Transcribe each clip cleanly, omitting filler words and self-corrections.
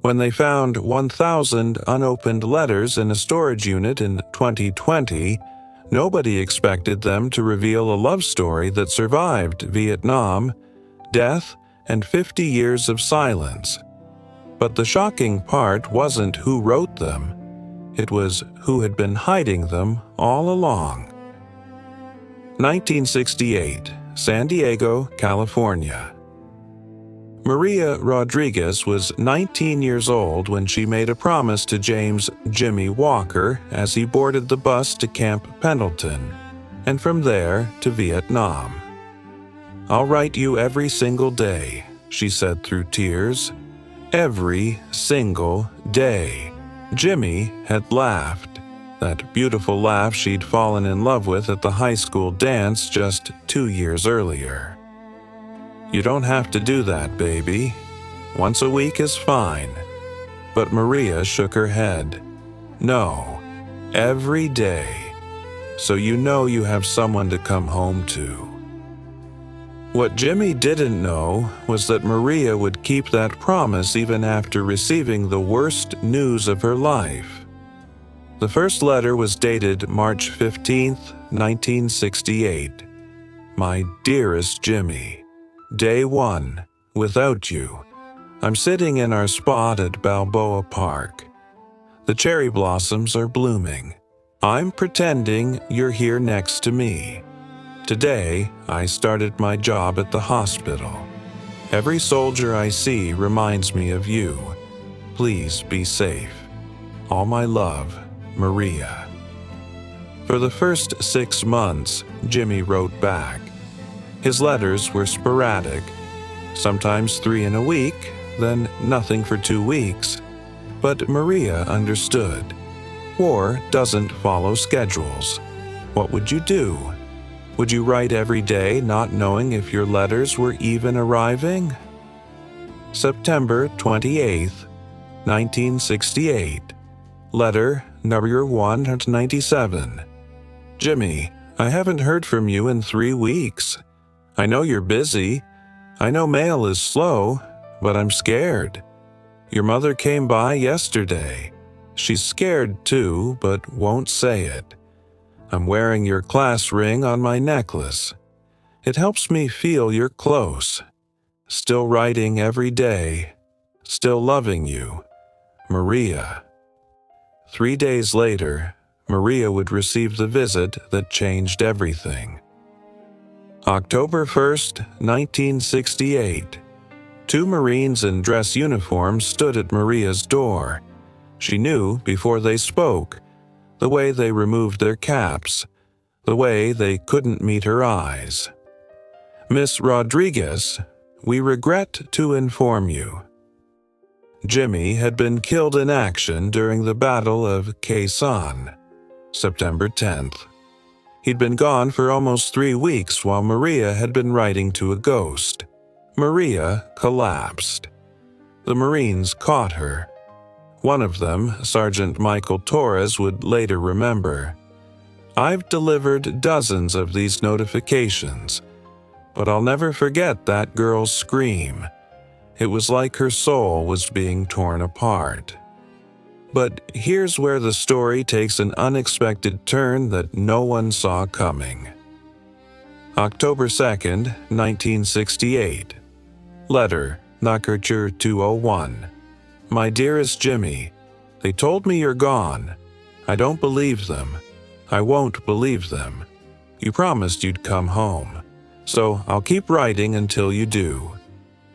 When they found 1,000 unopened letters in a storage unit in 2020, nobody expected them to reveal a love story that survived Vietnam, death, and 50 years of silence. But the shocking part wasn't who wrote them. It was who had been hiding them all along. 1968, San Diego, California. Maria Rodriguez was 19 years old when she made a promise to James "Jimmy" Walker as he boarded the bus to Camp Pendleton, and from there to Vietnam. "I'll write you every single day," she said through tears. Every single day. Jimmy had laughed, that beautiful laugh she'd fallen in love with at the high school dance just 2 years earlier. "You don't have to do that, baby. Once a week is fine." But Maria shook her head. "No, every day. So you know you have someone to come home to." What Jimmy didn't know was that Maria would keep that promise even after receiving the worst news of her life. The first letter was dated March 15, 1968. "My dearest Jimmy, Day 1, without you. I'm sitting in our spot at Balboa Park. The cherry blossoms are blooming. I'm pretending you're here next to me. Today, I started my job at the hospital. Every soldier I see reminds me of you. Please be safe. All my love, Maria." For the first 6 months, Jimmy wrote back. His letters were sporadic, sometimes 3 in a week, then nothing for 2 weeks. But Maria understood. War doesn't follow schedules. What would you do? Would you write every day not knowing if your letters were even arriving? September 28, 1968. Letter number 197. "Jimmy, I haven't heard from you in 3 weeks. I know you're busy. I know mail is slow, but I'm scared. Your mother came by yesterday. She's scared too, but won't say it. I'm wearing your class ring on my necklace. It helps me feel you're close. Still writing every day. Still loving you. Maria." 3 days later, Maria would receive the visit that changed everything. October 1st, 1968. 2 Marines in dress uniforms stood at Maria's door. She knew before they spoke, the way they removed their caps, the way they couldn't meet her eyes. "Miss Rodriguez, we regret to inform you. Jimmy had been killed in action during the Battle of Khe Sanh, September 10th. He'd been gone for almost 3 weeks while Maria had been writing to a ghost. Maria collapsed. The Marines caught her. One of them, Sergeant Michael Torres, would later remember, "I've delivered dozens of these notifications, but I'll never forget that girl's scream. It was like her soul was being torn apart." But here's where the story takes an unexpected turn that no one saw coming. October 2nd, 1968. Letter, Nakacher 201. "My dearest Jimmy, they told me you're gone. I don't believe them. I won't believe them. You promised you'd come home, so I'll keep writing until you do.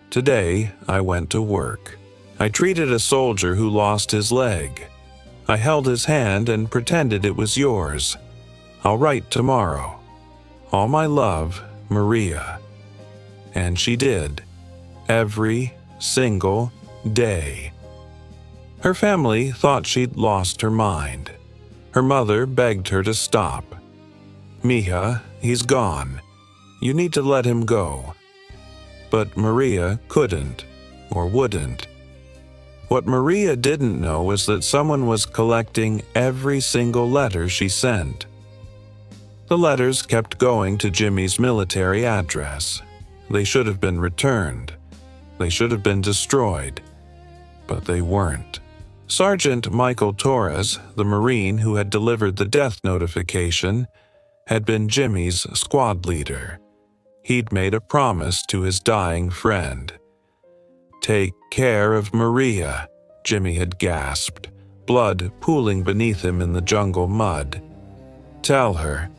Today, I went to work. I treated a soldier who lost his leg. I held his hand and pretended it was yours. I'll write tomorrow. All my love, Maria." And she did. Every single day. Her family thought she'd lost her mind. Her mother begged her to stop. "Mija, he's gone. You need to let him go." But Maria couldn't, or wouldn't. What Maria didn't know was that someone was collecting every single letter she sent. The letters kept going to Jimmy's military address. They should have been returned. They should have been destroyed. but they weren't. Sergeant Michael Torres, the Marine who had delivered the death notification, had been Jimmy's squad leader. He'd made a promise to his dying friend. "Take care of Maria," Jimmy had gasped, blood pooling beneath him in the jungle mud. Tell her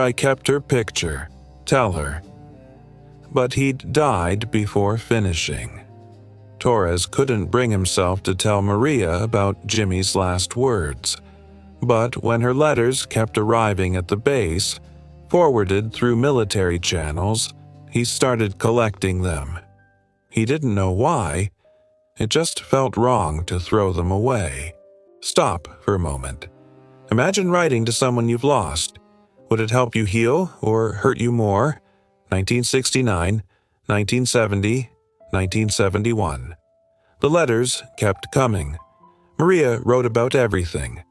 I kept her picture. Tell her." But he'd died before finishing. Torres couldn't bring himself to tell Maria about Jimmy's last words, but when her letters kept arriving at the base, forwarded through military channels, he started collecting them. He didn't know why. It just felt wrong to throw them away. Stop for a moment. Imagine writing to someone you've lost. Would it help you heal or hurt you more? 1969, 1970, 1971. The letters kept coming. Maria wrote about everything.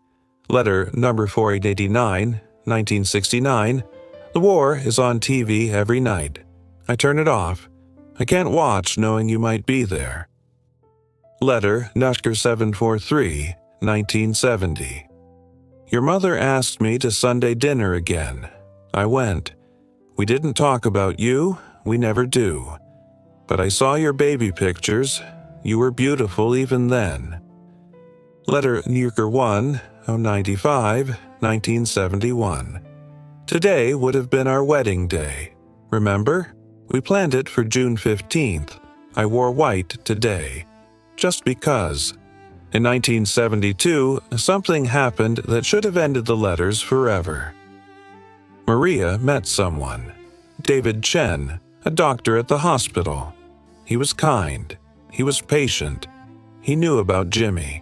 Letter number 4889, 1969. "The war is on TV every night. I turn it off. I can't watch knowing you might be there." Letter number 743, 1970. "Your mother asked me to Sunday dinner again. I went. We didn't talk about you, we never do. But I saw your baby pictures. You were beautiful even then." Letter number 1/95, 1971. "Today would have been our wedding day. Remember? We planned it for June 15th. I wore white today. Just because. In 1972, something happened that should have ended the letters forever. Maria met someone. David Chen, a doctor at the hospital. He was kind. He was patient. He knew about Jimmy."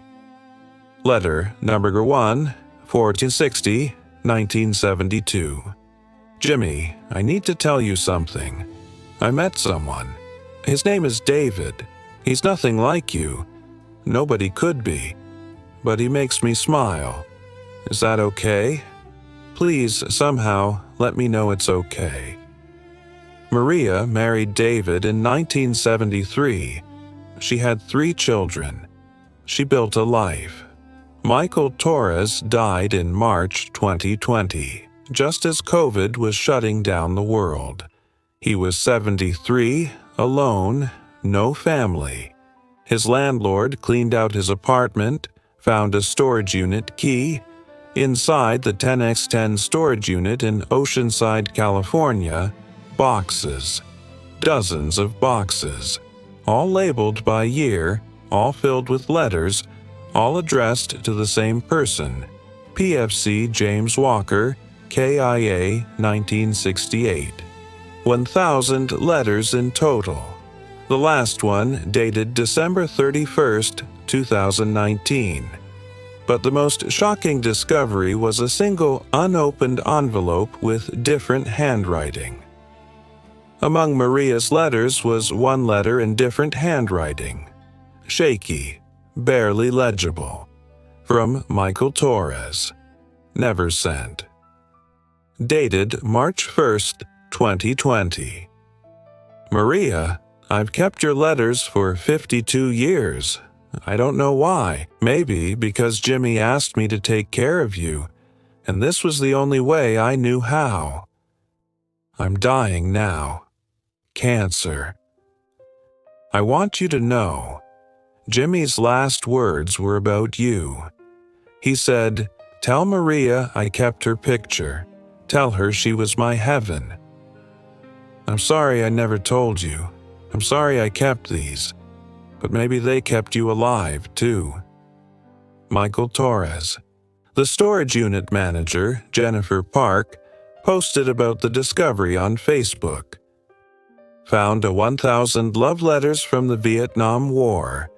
Letter number 1, 1460, 1972. "Jimmy, I need to tell you something. I met someone. His name is David. He's nothing like you. Nobody could be. But he makes me smile. Is that okay? Please, somehow, let me know it's okay." Maria married David in 1973. She had 3 children. She built a life. Michael Torres died in March 2020, just as COVID was shutting down the world. He was 73, alone, no family. His landlord cleaned out his apartment, found a storage unit key. Inside the 10x10 storage unit in Oceanside, California, boxes. Dozens of boxes. All labeled by year, all filled with letters, all addressed to the same person, PFC James Walker, KIA 1968. 1,000 letters in total. The last one dated December 31st, 2019. But the most shocking discovery was a single unopened envelope with different handwriting. Among Maria's letters was one letter in different handwriting. Shaky, barely legible. From Michael Torres. Never sent. Dated March 1st, 2020. Maria, I've kept your letters for 52 years. I don't know why. Maybe because Jimmy asked me to take care of you, and this was the only way I knew how. I'm dying now. Cancer. I want you to know, Jimmy's last words were about you. He said, "Tell Maria I kept her picture. Tell her she was my heaven." I'm sorry I never told you. I'm sorry I kept these. But maybe they kept you alive, too. Michael Torres. The storage unit manager, Jennifer Park, posted about the discovery on Facebook. Found a 1,000 love letters from the Vietnam War.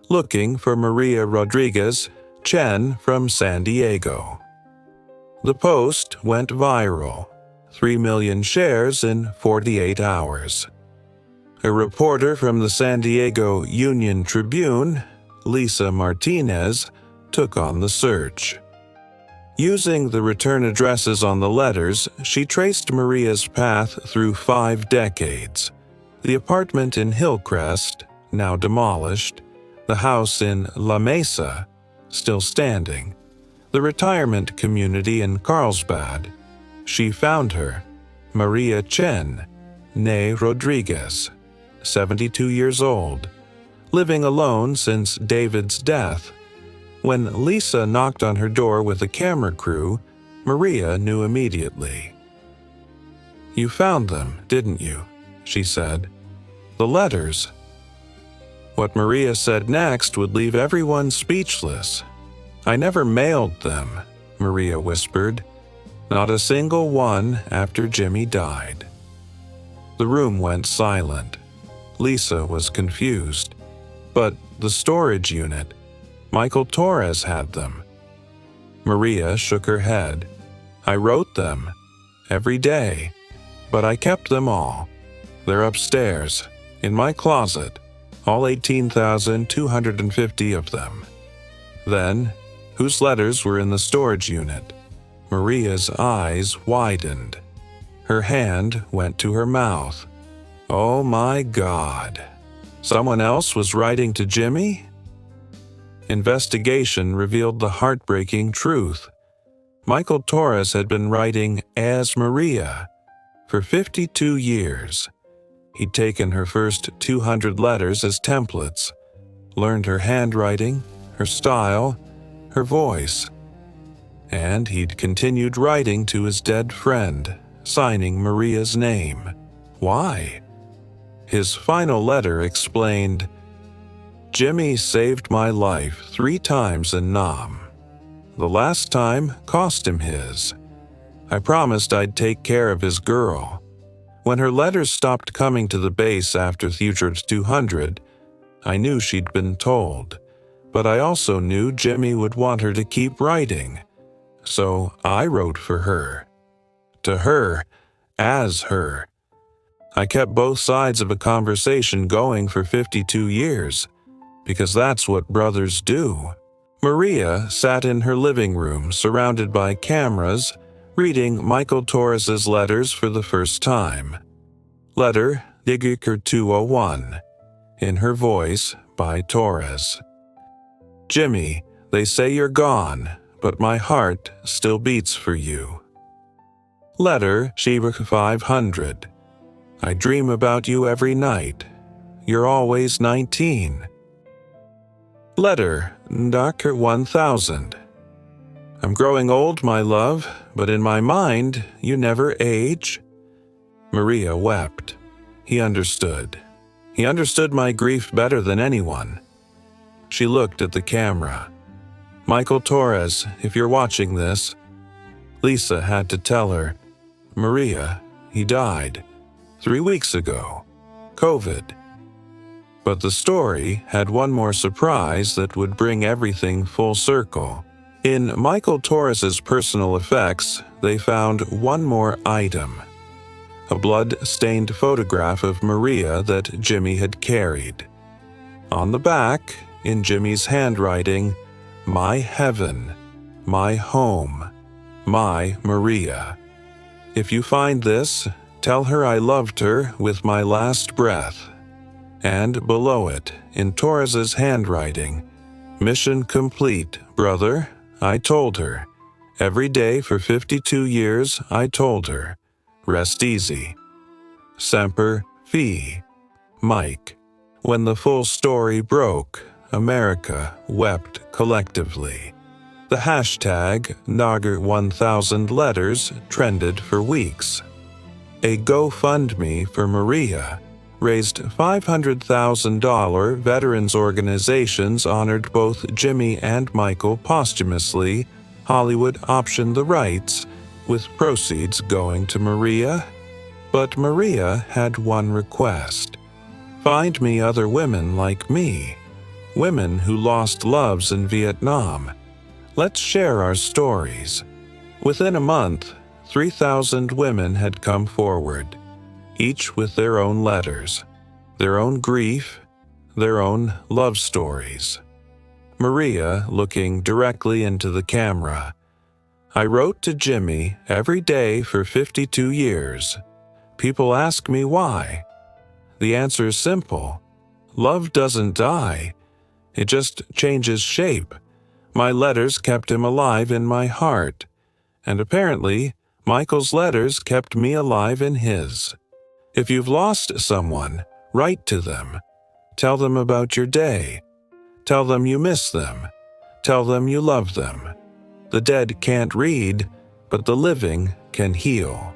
Looking for Maria Rodriguez, Chen from San Diego. The post went viral. 3 million shares in 48 hours. A reporter from the San Diego Union Tribune, Lisa Martinez, took on the search. Using the return addresses on the letters, she traced Maria's path through 5 decades. The apartment in Hillcrest, now demolished, The house in La Mesa, still standing. The retirement community in Carlsbad. She found her, Maria Chen, née Rodriguez, 72 years old, living alone since David's death. When Lisa knocked on her door with a camera crew, Maria knew immediately. "You found them, didn't you?" she said. "The letters." What Maria said next would leave everyone speechless. "I never mailed them," Maria whispered. "Not a single one after Jimmy died." The room went silent. Lisa was confused. But the storage unit, Michael Torres had them. Maria shook her head. "I wrote them. Every day. But I kept them all. They're upstairs, in my closet, all 18,250 of them." Then, whose letters were in the storage unit? Maria's eyes widened. Her hand went to her mouth. Oh my God. Someone else was writing to Jimmy? Investigation revealed the heartbreaking truth. Michael Torres had been writing as Maria for 52 years. He'd taken her first 200 letters as templates, learned her handwriting, her style, her voice. And he'd continued writing to his dead friend, signing Maria's name. Why? His final letter explained, "Jimmy saved my life 3 times in Nam. The last time cost him his. I promised I'd take care of his girl. When her letters stopped coming to the base after Thujard 200, I knew she'd been told, but I also knew Jimmy would want her to keep writing. So I wrote for her. To her, as her. I kept both sides of a conversation going for 52 years, because that's what brothers do." Maria sat in her living room surrounded by cameras, reading Michael Torres's letters for the first time. Letter Digiker 201, in her voice by Torres. "Jimmy, they say you're gone, but my heart still beats for you." Letter Sheba 500. "I dream about you every night. You're always 19. Letter Dr. 1000. "I'm growing old, my love, but in my mind, you never age." Maria wept. He understood. He understood my grief better than anyone. She looked at the camera. "Michael Torres, if you're watching this." Lisa had to tell her, "Maria, he died 3 weeks ago. COVID." But the story had one more surprise that would bring everything full circle. In Michael Torres's personal effects, they found one more item. A blood-stained photograph of Maria that Jimmy had carried. On the back, in Jimmy's handwriting, "My heaven, my home, my Maria. If you find this, tell her I loved her with my last breath." And below it, in Torres's handwriting, "Mission complete, brother. I told her. Every day for 52 years, I told her. Rest easy. Semper Fi. Mike." When the full story broke, America wept collectively. The hashtag Nagar1000 letters trended for weeks. A GoFundMe for Maria raised $500,000. Veterans organizations honored both Jimmy and Michael posthumously. Hollywood optioned the rights, with proceeds going to Maria. But Maria had one request. "Find me other women like me. Women who lost loves in Vietnam. Let's share our stories." Within a month, 3,000 women had come forward, each with their own letters, their own grief, their own love stories. Maria looking directly into the camera. "I wrote to Jimmy every day for 52 years. People ask me why. The answer is simple. Love doesn't die. It just changes shape. My letters kept him alive in my heart. And apparently, Michael's letters kept me alive in his. If you've lost someone, write to them. Tell them about your day. Tell them you miss them. Tell them you love them. The dead can't read, but the living can heal.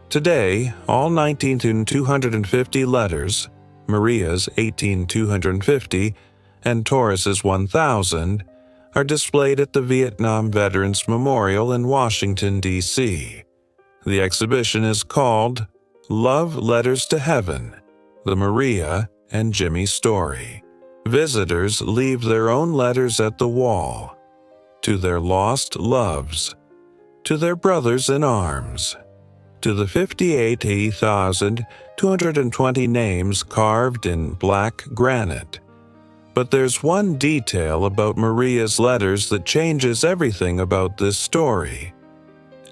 Today, all 19,250 letters, Maria's 18,250, and Torres's 1,000, are displayed at the Vietnam Veterans Memorial in Washington, D.C. The exhibition is called Love Letters to Heaven, the Maria and Jimmy story. Visitors leave their own letters at the wall, to their lost loves, to their brothers in arms, to the 58,220 names carved in black granite. But there's one detail about Maria's letters that changes everything about this story.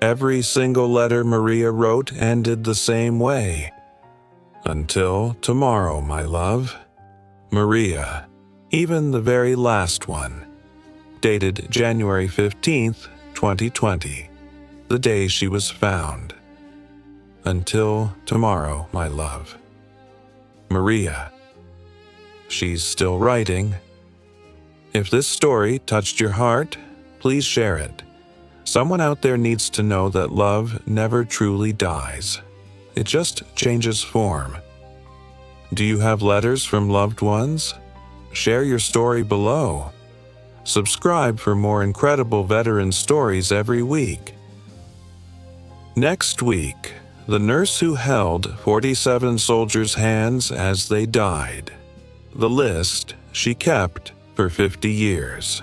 Every single letter Maria wrote ended the same way. Until tomorrow, my love. Maria, even the very last one, dated January 15th, 2020, the day she was found. Until tomorrow, my love. Maria. She's still writing. If this story touched your heart, please share it. Someone out there needs to know that love never truly dies. It just changes form. Do you have letters from loved ones? Share your story below. Subscribe for more incredible veteran stories every week. Next week, the nurse who held 47 soldiers' hands as they died. The list she kept for 50 years.